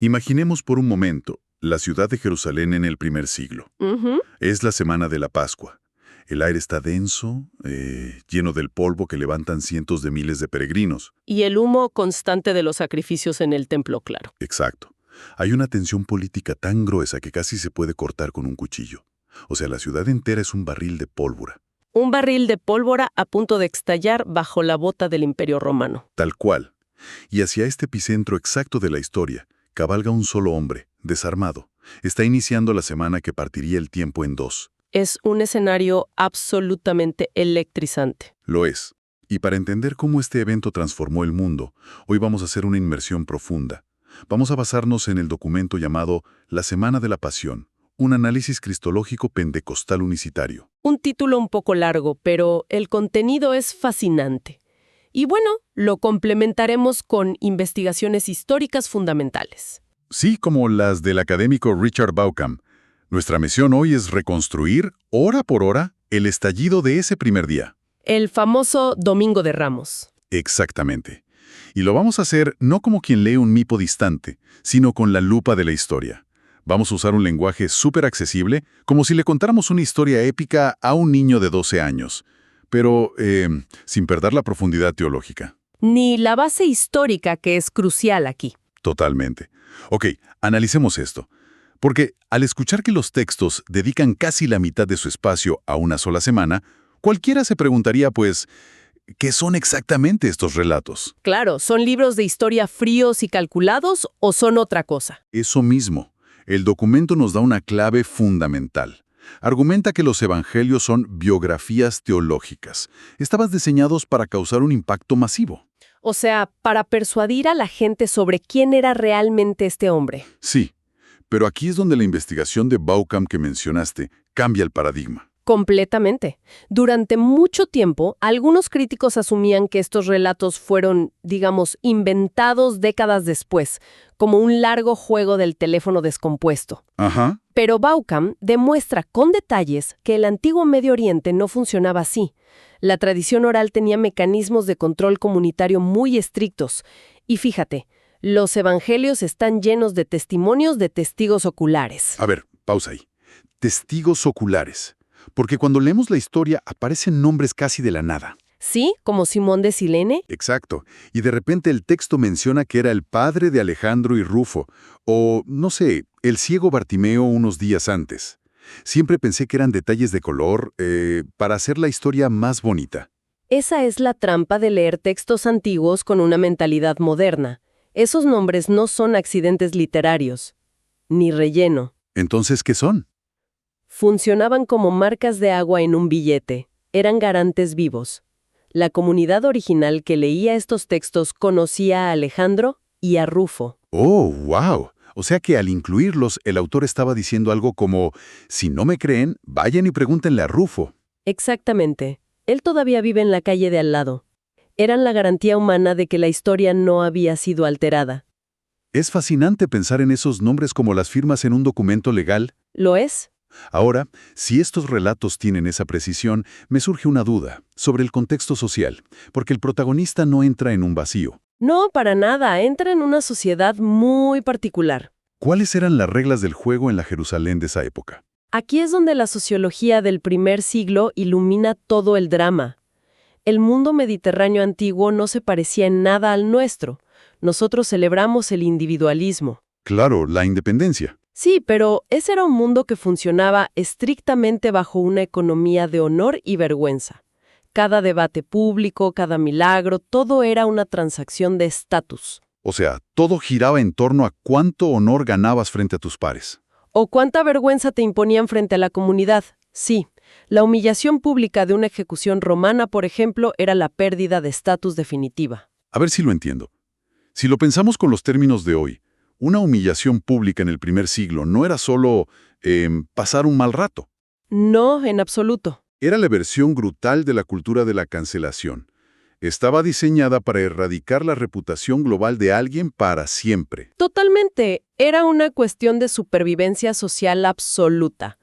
Imaginemos por un momento la ciudad de Jerusalén en el primer siglo. Ujú. Es la semana de la Pascua. El aire está denso, lleno del polvo que levantan cientos de miles de peregrinos. Y el humo constante de los sacrificios en el templo, claro. Exacto. Hay una tensión política tan gruesa que casi se puede cortar con un cuchillo. O sea, la ciudad entera es un barril de pólvora. Un barril de pólvora a punto de estallar bajo la bota del Imperio Romano. Tal cual. Y hacia este epicentro exacto de la historia, cabalga un solo hombre, desarmado. Está iniciando la semana que partiría el tiempo en dos. Es un escenario absolutamente electrizante. Lo es. Y para entender cómo este evento transformó el mundo, hoy vamos a hacer una inmersión profunda. Vamos a basarnos en el documento llamado La Semana de la Pasión, un análisis cristológico pentecostal unicitario. Un título un poco largo, pero el contenido es fascinante. Y bueno, lo complementaremos con investigaciones históricas fundamentales. Sí, como las del académico Richard Bauckham. Nuestra misión hoy es reconstruir, hora por hora, el estallido de ese primer día. El famoso Domingo de Ramos. Exactamente. Y lo vamos a hacer no como quien lee un mipo distante, sino con la lupa de la historia. Vamos a usar un lenguaje súper accesible, como si le contáramos una historia épica a un niño de 12 años, pero sin perder la profundidad teológica. Ni la base histórica que es crucial aquí. Totalmente. Ok, analicemos esto. Porque al escuchar que los textos dedican casi la mitad de su espacio a una sola semana, cualquiera se preguntaría, pues, ¿qué son exactamente estos relatos? Claro, ¿son libros de historia fríos y calculados o son otra cosa? Eso mismo. El documento nos da una clave fundamental. Argumenta que los evangelios son biografías teológicas. Estaban diseñados para causar un impacto masivo. O sea, para persuadir a la gente sobre quién era realmente este hombre. Sí, pero aquí es donde la investigación de Bauckham que mencionaste cambia el paradigma. Completamente. Durante mucho tiempo, algunos críticos asumían que estos relatos fueron, digamos, inventados décadas después, como un largo juego del teléfono descompuesto. Ajá. Pero Bauckham demuestra con detalles que el antiguo Medio Oriente no funcionaba así. La tradición oral tenía mecanismos de control comunitario muy estrictos. Y fíjate, los evangelios están llenos de testimonios de testigos oculares. A ver, pausa ahí. Testigos oculares. Porque cuando leemos la historia aparecen nombres casi de la nada. ¿Sí? Como Simón de Cirene. Exacto. Y de repente el texto menciona que era el padre de Alejandro y Rufo, o, no sé, el ciego Bartimeo unos días antes. Siempre pensé que eran detalles de color para hacer la historia más bonita. Esa es la trampa de leer textos antiguos con una mentalidad moderna. Esos nombres no son accidentes literarios, ni relleno. Entonces, ¿qué son? Funcionaban como marcas de agua en un billete. Eran garantes vivos. La comunidad original que leía estos textos conocía a Alejandro y a Rufo. ¡Oh, wow! O sea que al incluirlos, el autor estaba diciendo algo como, si no me creen, vayan y pregúntenle a Rufo. Exactamente. Él todavía vive en la calle de al lado. Eran la garantía humana de que la historia no había sido alterada. Es fascinante pensar en esos nombres como las firmas en un documento legal. ¿Lo es? Ahora, si estos relatos tienen esa precisión, me surge una duda sobre el contexto social, porque el protagonista no entra en un vacío. No, para nada. Entra en una sociedad muy particular. ¿Cuáles eran las reglas del juego en la Jerusalén de esa época? Aquí es donde la sociología del primer siglo ilumina todo el drama. El mundo mediterráneo antiguo no se parecía en nada al nuestro. Nosotros celebramos el individualismo. Claro, la independencia. Sí, pero ese era un mundo que funcionaba estrictamente bajo una economía de honor y vergüenza. Cada debate público, cada milagro, todo era una transacción de estatus. O sea, todo giraba en torno a cuánto honor ganabas frente a tus pares. ¿O cuánta vergüenza te imponían frente a la comunidad? Sí, la humillación pública de una ejecución romana, por ejemplo, era la pérdida de estatus definitiva. A ver si lo entiendo. Si lo pensamos con los términos de hoy, una humillación pública en el primer siglo no era solo pasar un mal rato. No, en absoluto. Era la versión brutal de la cultura de la cancelación. Estaba diseñada para erradicar la reputación global de alguien para siempre. Totalmente. Era una cuestión de supervivencia social absoluta.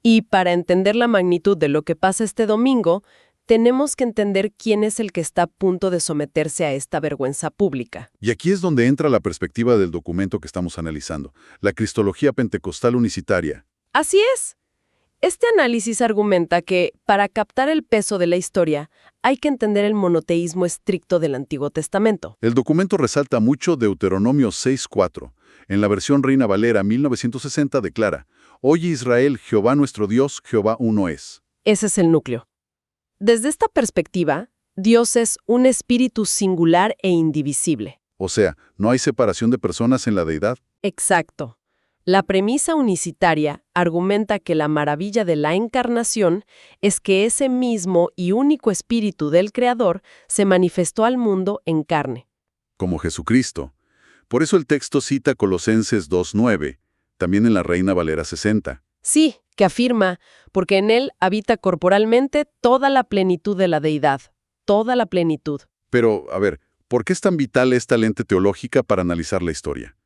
Y para entender la magnitud de lo que pasa este domingo, tenemos que entender quién es el que está a punto de someterse a esta vergüenza pública. Y aquí es donde entra la perspectiva del documento que estamos analizando, la Cristología Pentecostal Unicitaria. Así es. Este análisis argumenta que, para captar el peso de la historia, hay que entender el monoteísmo estricto del Antiguo Testamento. El documento resalta mucho Deuteronomio 6:4. En la versión Reina Valera 1960 declara: «Oye Israel, Jehová nuestro Dios, Jehová uno es». Ese es el núcleo. Desde esta perspectiva, Dios es un espíritu singular e indivisible. O sea, no hay separación de personas en la deidad. Exacto. La premisa unicitaria argumenta que la maravilla de la encarnación es que ese mismo y único espíritu del Creador se manifestó al mundo en carne. Como Jesucristo. Por eso el texto cita Colosenses 2:9, también en la Reina Valera 60. Sí, que afirma, porque en él habita corporalmente toda la plenitud de la deidad, toda la plenitud. Pero, a ver, ¿por qué es tan vital esta lente teológica para analizar la historia?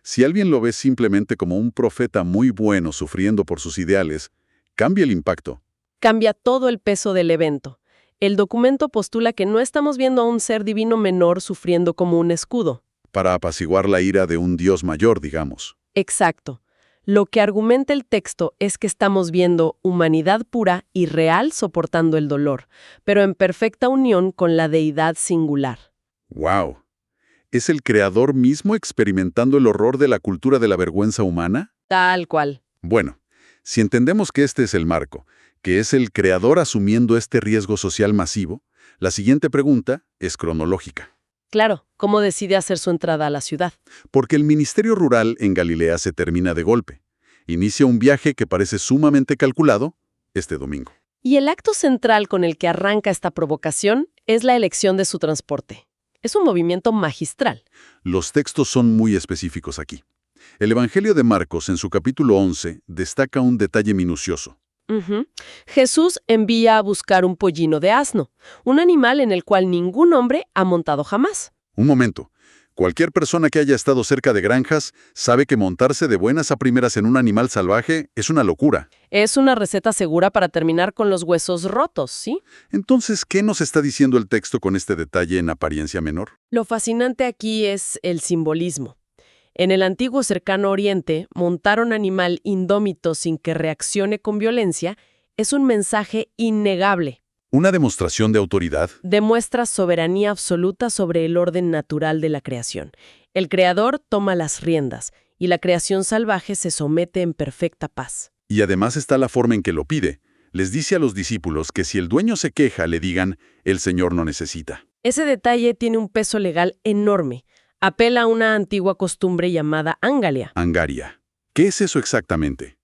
Si alguien lo ve simplemente como un profeta muy bueno sufriendo por sus ideales, cambia el impacto. Cambia todo el peso del evento. El documento postula que no estamos viendo a un ser divino menor sufriendo como un escudo. Para apaciguar la ira de un Dios mayor, digamos. Exacto. Lo que argumenta el texto es que estamos viendo humanidad pura y real soportando el dolor, pero en perfecta unión con la deidad singular. ¡Wow! ¿Es el Creador mismo experimentando el horror de la cultura de la vergüenza humana? Tal cual. Bueno, si entendemos que este es el marco, que es el Creador asumiendo este riesgo social masivo, la siguiente pregunta es cronológica. Claro, ¿cómo decide hacer su entrada a la ciudad? Porque el ministerio rural en Galilea se termina de golpe. Inicia un viaje que parece sumamente calculado este domingo. Y el acto central con el que arranca esta provocación es la elección de su transporte. Es un movimiento magistral. Los textos son muy específicos aquí. El Evangelio de Marcos, en su capítulo 11, destaca un detalle minucioso. Jesús envía a buscar un pollino de asno, un animal en el cual ningún hombre ha montado jamás. Un momento. Cualquier persona que haya estado cerca de granjas sabe que montarse de buenas a primeras en un animal salvaje es una locura. Es una receta segura para terminar con los huesos rotos, ¿sí? Entonces, ¿qué nos está diciendo el texto con este detalle en apariencia menor? Lo fascinante aquí es el simbolismo. En el antiguo cercano Oriente, montar un animal indómito sin que reaccione con violencia es un mensaje innegable. Una demostración de autoridad. Demuestra soberanía absoluta sobre el orden natural de la creación. El creador toma las riendas y la creación salvaje se somete en perfecta paz. Y además está la forma en que lo pide. Les dice a los discípulos que si el dueño se queja, le digan, el Señor no necesita. Ese detalle tiene un peso legal enorme. Apela a una antigua costumbre llamada angalia. Angaria. ¿Qué es eso exactamente?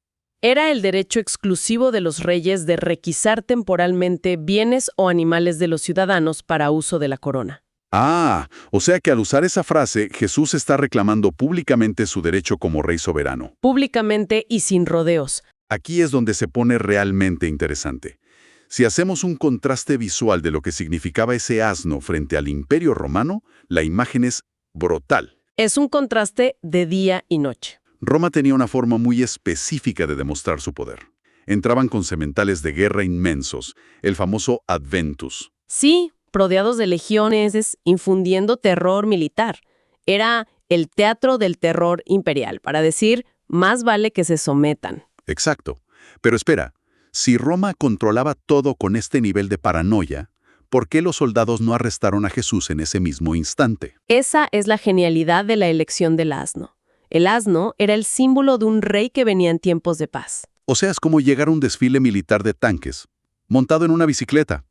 Era el derecho exclusivo de los reyes de requisar temporalmente bienes o animales de los ciudadanos para uso de la corona. Ah, o sea que al usar esa frase, Jesús está reclamando públicamente su derecho como rey soberano. Públicamente y sin rodeos. Aquí es donde se pone realmente interesante. Si hacemos un contraste visual de lo que significaba ese asno frente al Imperio Romano, la imagen es brutal. Es un contraste de día y noche. Roma tenía una forma muy específica de demostrar su poder. Entraban con sementales de guerra inmensos, el famoso Adventus. Sí, rodeados de legiones, infundiendo terror militar. Era el teatro del terror imperial, para decir, más vale que se sometan. Exacto. Pero espera, si Roma controlaba todo con este nivel de paranoia, ¿por qué los soldados no arrestaron a Jesús en ese mismo instante? Esa es la genialidad de la elección del asno. El asno era el símbolo de un rey que venía en tiempos de paz. O sea, es como llegar a un desfile militar de tanques, montado en una bicicleta.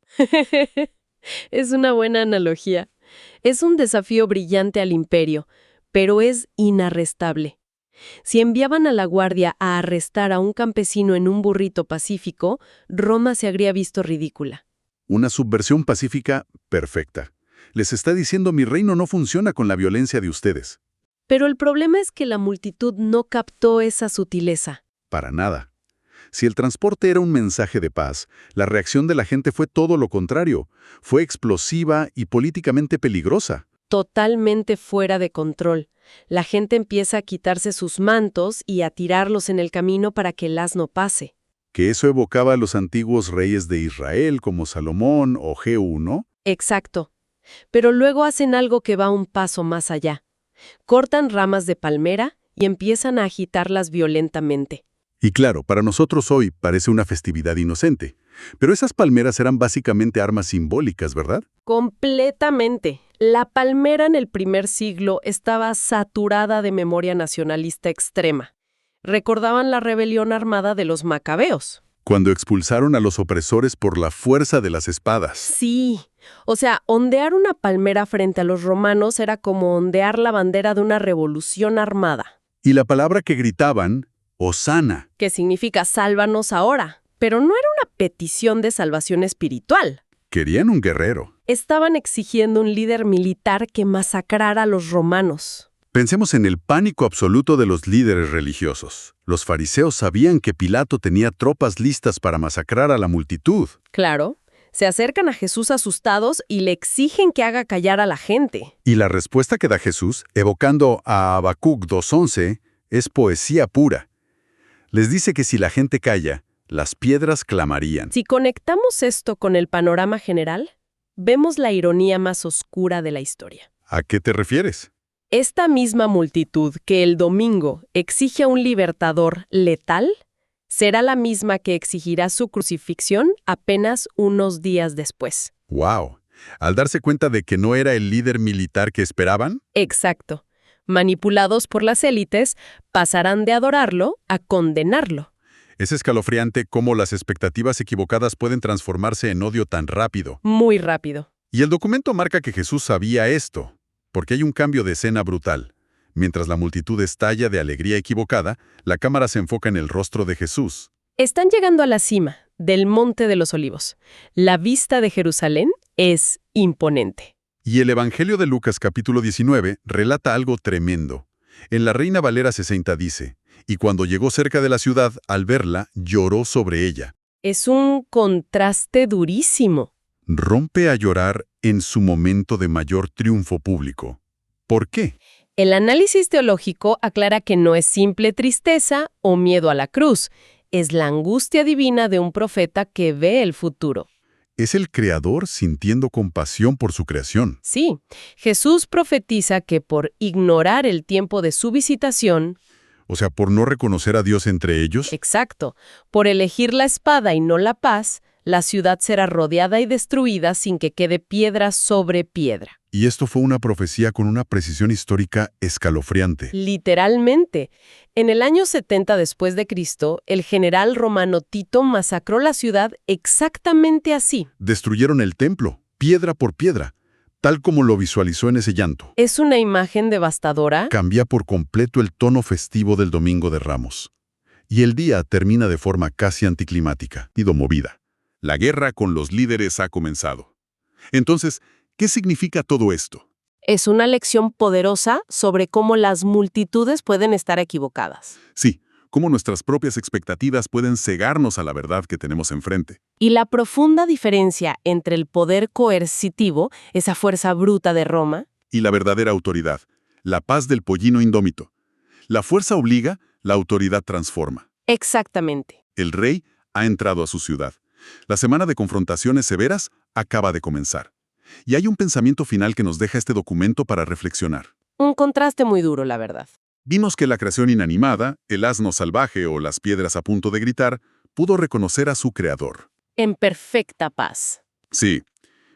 Es una buena analogía. Es un desafío brillante al imperio, pero es inarrestable. Si enviaban a la guardia a arrestar a un campesino en un burrito pacífico, Roma se habría visto ridícula. Una subversión pacífica perfecta. Les está diciendo mi reino no funciona con la violencia de ustedes. Pero el problema es que la multitud no captó esa sutileza. Para nada. Si el transporte era un mensaje de paz, la reacción de la gente fue todo lo contrario. Fue explosiva y políticamente peligrosa. Totalmente fuera de control. La gente empieza a quitarse sus mantos y a tirarlos en el camino para que el asno pase. que eso evocaba a los antiguos reyes de Israel como Salomón o Jehú, ¿no? Exacto. Pero luego hacen algo que va un paso más allá. Cortan ramas de palmera y empiezan a agitarlas violentamente. Y claro, para nosotros hoy parece una festividad inocente, pero esas palmeras eran básicamente armas simbólicas, ¿verdad? Completamente. La palmera en el primer siglo estaba saturada de memoria nacionalista extrema. Recordaban la rebelión armada de los macabeos. Cuando expulsaron a los opresores por la fuerza de las espadas. Sí, o sea, ondear una palmera frente a los romanos era como ondear la bandera de una revolución armada, Y la palabra que gritaban, Hosana. que significa sálvanos ahora. Pero no era una petición de salvación espiritual. Querían un guerrero. Estaban exigiendo un líder militar que masacrara a los romanos. Pensemos en el pánico absoluto de los líderes religiosos. Los fariseos sabían que Pilato tenía tropas listas para masacrar a la multitud. Claro, se acercan a Jesús asustados y le exigen que haga callar a la gente. Y la respuesta que da Jesús, evocando a Habacuc 2:11, es poesía pura. Les dice que si la gente calla, las piedras clamarían. Si conectamos esto con el panorama general, vemos la ironía más oscura de la historia. ¿A qué te refieres? Esta misma multitud que el domingo exige a un libertador letal, será la misma que exigirá su crucifixión apenas unos días después. ¡Wow! Al darse cuenta de que no era el líder militar que esperaban, Exacto. Manipulados por las élites, pasarán de adorarlo a condenarlo. es escalofriante cómo las expectativas equivocadas pueden transformarse en odio tan rápido. Muy rápido. Y el documento marca que Jesús sabía esto, porque hay un cambio de escena brutal. Mientras la multitud estalla de alegría equivocada, la cámara se enfoca en el rostro de Jesús. Están llegando a la cima del Monte de los Olivos. La vista de Jerusalén es imponente. Y el Evangelio de Lucas capítulo 19 relata algo tremendo. En la Reina Valera 60 dice, y cuando llegó cerca de la ciudad, al verla, lloró sobre ella. Es un contraste durísimo. Rompe a llorar en su momento de mayor triunfo público. ¿Por qué? El análisis teológico aclara que no es simple tristeza o miedo a la cruz, es la angustia divina de un profeta que ve el futuro. Es el Creador sintiendo compasión por su creación. Sí, Jesús profetiza que por ignorar el tiempo de su visitación, O sea, por no reconocer a Dios entre ellos. exacto, por elegir la espada y no la paz, la ciudad será rodeada y destruida sin que quede piedra sobre piedra. Y esto fue una profecía con una precisión histórica escalofriante. Literalmente. En el año 70 después de Cristo, el general romano Tito masacró la ciudad exactamente así. Destruyeron el templo, piedra por piedra, tal como lo visualizó en ese llanto. ¿Es una imagen devastadora? Cambia por completo el tono festivo del Domingo de Ramos. Y el día termina de forma casi anticlimática y movida. La guerra con los líderes ha comenzado. Entonces, ¿qué significa todo esto? Es una lección poderosa sobre cómo las multitudes pueden estar equivocadas. Sí, cómo nuestras propias expectativas pueden cegarnos a la verdad que tenemos enfrente. Y la profunda diferencia entre el poder coercitivo, esa fuerza bruta de Roma, Y la verdadera autoridad, la paz del pollino indómito. La fuerza obliga, la autoridad transforma. exactamente. El rey ha entrado a su ciudad. La semana de confrontaciones severas acaba de comenzar. Y hay un pensamiento final que nos deja este documento para reflexionar. Un contraste muy duro, la verdad. Vimos que la creación inanimada, el asno salvaje o las piedras a punto de gritar, pudo reconocer a su creador. En perfecta paz. Sí,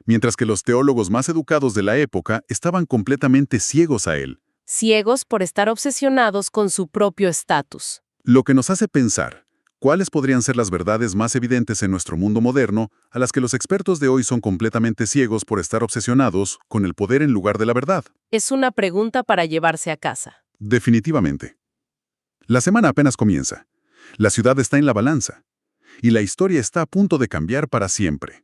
mientras que los teólogos más educados de la época estaban completamente ciegos a él. Ciegos por estar obsesionados con su propio estatus. Lo que nos hace pensar, ¿cuáles podrían ser las verdades más evidentes en nuestro mundo moderno a las que los expertos de hoy son completamente ciegos por estar obsesionados con el poder en lugar de la verdad? Es una pregunta para llevarse a casa. Definitivamente. La semana apenas comienza. La ciudad está en la balanza. Y la historia está a punto de cambiar para siempre.